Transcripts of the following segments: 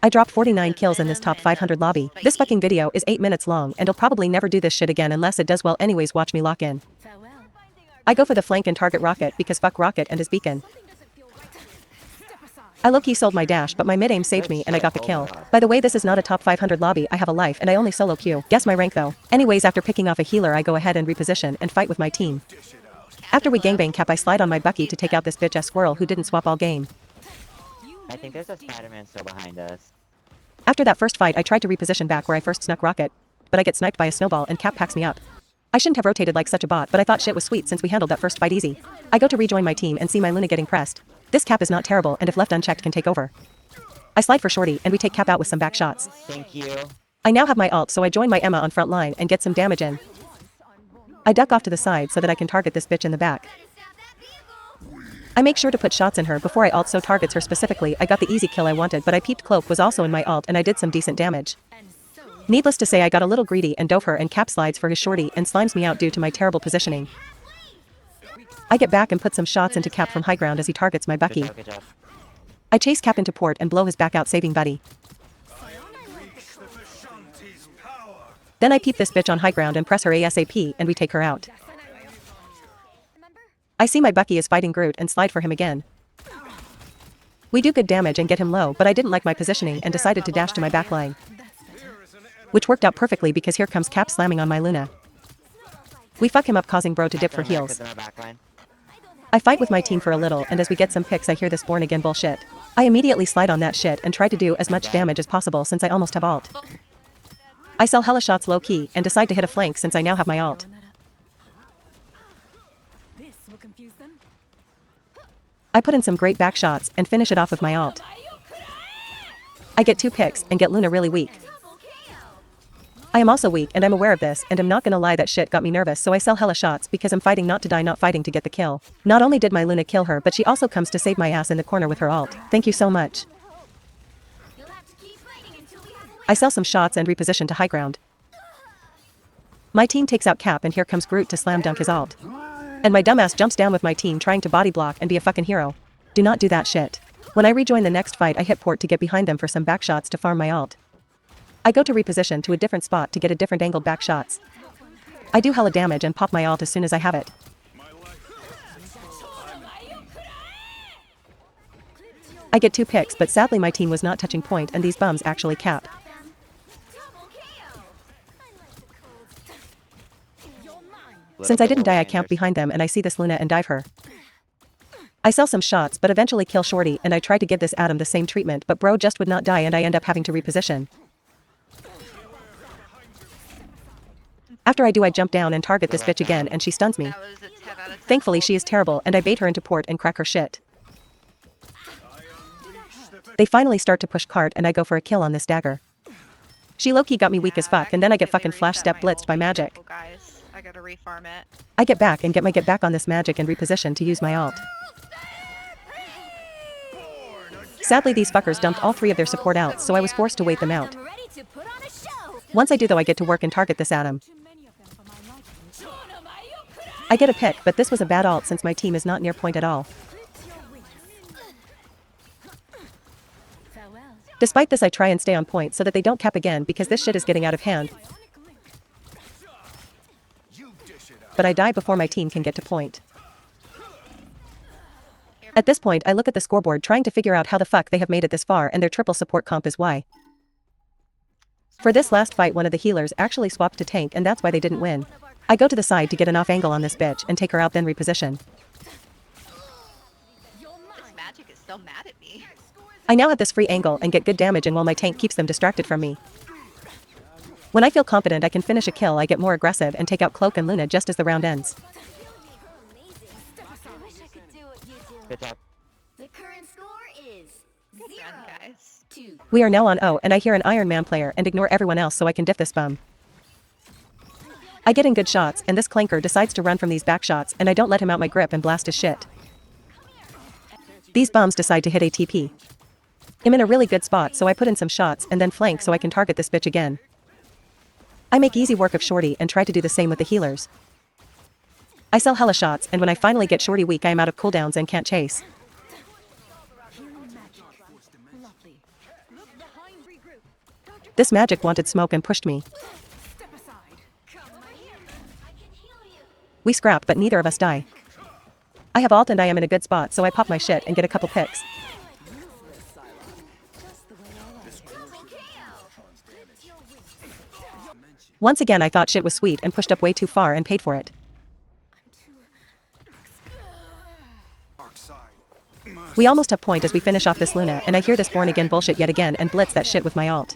I dropped 49 kills in this top 500 lobby. This fucking video is 8 minutes long and I'll probably never do this shit again unless it does well anyways. Watch me lock in. I go for the flank and target Rocket because fuck Rocket and his beacon. I low-key sold my dash but my mid-aim saved me and I got the kill. By the way, this is not a top 500 lobby, I have a life and I only solo queue. Guess my rank though. Anyways, after picking off a healer I go ahead and reposition and fight with my team. After we gangbang cap I slide on my Bucky to take out this bitch ass squirrel who didn't swap all game. I think there's a Spider-Man still behind us. After that first fight I tried to reposition back where I first snuck Rocket, but I get sniped by a snowball and Cap packs me up. I shouldn't have rotated like such a bot, but I thought shit was sweet since we handled that first fight easy. I go to rejoin my team and see my Luna getting pressed. This Cap is not terrible and if left unchecked can take over. I slide for Shorty and we take Cap out with some back shots. Thank you. I now have my ult, so I join my Emma on front line and get some damage in. I duck off to the side so that I can target this bitch in the back. I make sure to put shots in her before I ult so targets her specifically. I got the easy kill I wanted but I peeped Cloak was also in my ult and I did some decent damage. Needless to say I got a little greedy and dove her and Cap slides for his Shorty and slimes me out due to my terrible positioning. I get back and put some shots into Cap from high ground as he targets my Bucky. Good job. I chase Cap into port and blow his back out saving Buddy. Then I peep this bitch on high ground and press her ASAP and we take her out. I see my Bucky is fighting Groot and slide for him again. We do good damage and get him low but I didn't like my positioning and decided to dash to my backline. Which worked out perfectly because here comes Cap slamming on my Luna. We fuck him up causing bro to dip for heals. I fight with my team for a little and as we get some picks I hear this born again bullshit. I immediately slide on that shit and try to do as much damage as possible since I almost have ult. I sell hella shots low key and decide to hit a flank since I now have my ult. I put in some great back shots and finish it off with my ult. I get 2 picks and get Luna really weak. I am also weak and I'm aware of this and I'm not gonna lie that shit got me nervous so I sell hella shots because I'm fighting not to die not fighting to get the kill. Not only did my Luna kill her but she also comes to save my ass in the corner with her ult. Thank you so much. I sell some shots and reposition to high ground. My team takes out Cap and here comes Groot to slam dunk his ult. And my dumbass jumps down with my team trying to body block and be a fucking hero. Do not do that shit. When I rejoin the next fight I hit port to get behind them for some back shots to farm my ult. I go to reposition to a different spot to get a different angled back shots. I do hella damage and pop my ult as soon as I have it. I get 2 picks but sadly my team was not touching point and these bums actually cap. Since I didn't die I camp behind them and I see this Luna and dive her. I sell some shots but eventually kill Shorty and I try to give this Adam the same treatment but bro just would not die and I end up having to reposition. After I do I jump down and target this bitch again and she stuns me. Thankfully she is terrible and I bait her into port and crack her shit. They finally start to push cart and I go for a kill on this dagger. She low-key got me weak as fuck and then I get fucking flash step blitzed by magic. I gotta refarm it. I get back and get my get back on this magic and reposition to use my ult. Sadly these fuckers dumped all 3 of their support out so I was forced to wait them out. Once I do though I get to work and target this Adam. I get a pick but this was a bad ult since my team is not near point at all. Despite this I try and stay on point so that they don't cap again because this shit is getting out of hand. But I die before my team can get to point. At this point I look at the scoreboard trying to figure out how the fuck they have made it this far and their triple support comp is why. For this last fight one of the healers actually swapped to tank and that's why they didn't win. I go to the side to get an off angle on this bitch and take her out then reposition. This magic is still mad at me. I now have this free angle and get good damage in while my tank keeps them distracted from me. When I feel confident I can finish a kill I get more aggressive and take out Cloak and Luna just as the round ends. Good job. The current score is 0 guys. 2. We are now on O and I hear an Iron Man player and ignore everyone else so I can diff this bum. I get in good shots and this clanker decides to run from these back shots and I don't let him out my grip and blast his shit. These bums decide to hit ATP. I'm in a really good spot so I put in some shots and then flank so I can target this bitch again. I make easy work of Shorty and try to do the same with the healers. I sell hella shots and when I finally get Shorty weak I am out of cooldowns and can't chase. This magic wanted smoke and pushed me. We scrap, but neither of us die. I have ult and I am in a good spot, so I pop my shit and get a couple picks. Once again I thought shit was sweet and pushed up way too far and paid for it. We almost have point as we finish off this Luna, and I hear this born again bullshit yet again and blitz that shit with my ult.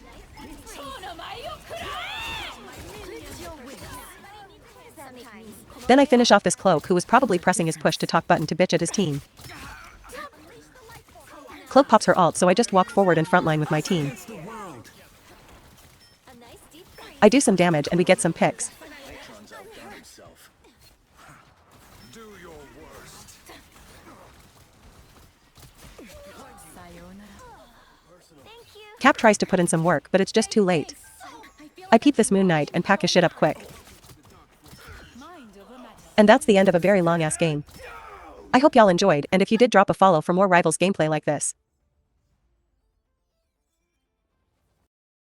Then I finish off this Cloak who was probably pressing his push to talk button to bitch at his team. Cloak pops her ult, so I just walk forward and frontline with my team. I do some damage and we get some picks. Cap tries to put in some work, but it's just too late. I peep this Moon Knight and pack his shit up quick. And that's the end of a very long ass game. I hope y'all enjoyed, and if you did, drop a follow for more Rivals gameplay like this.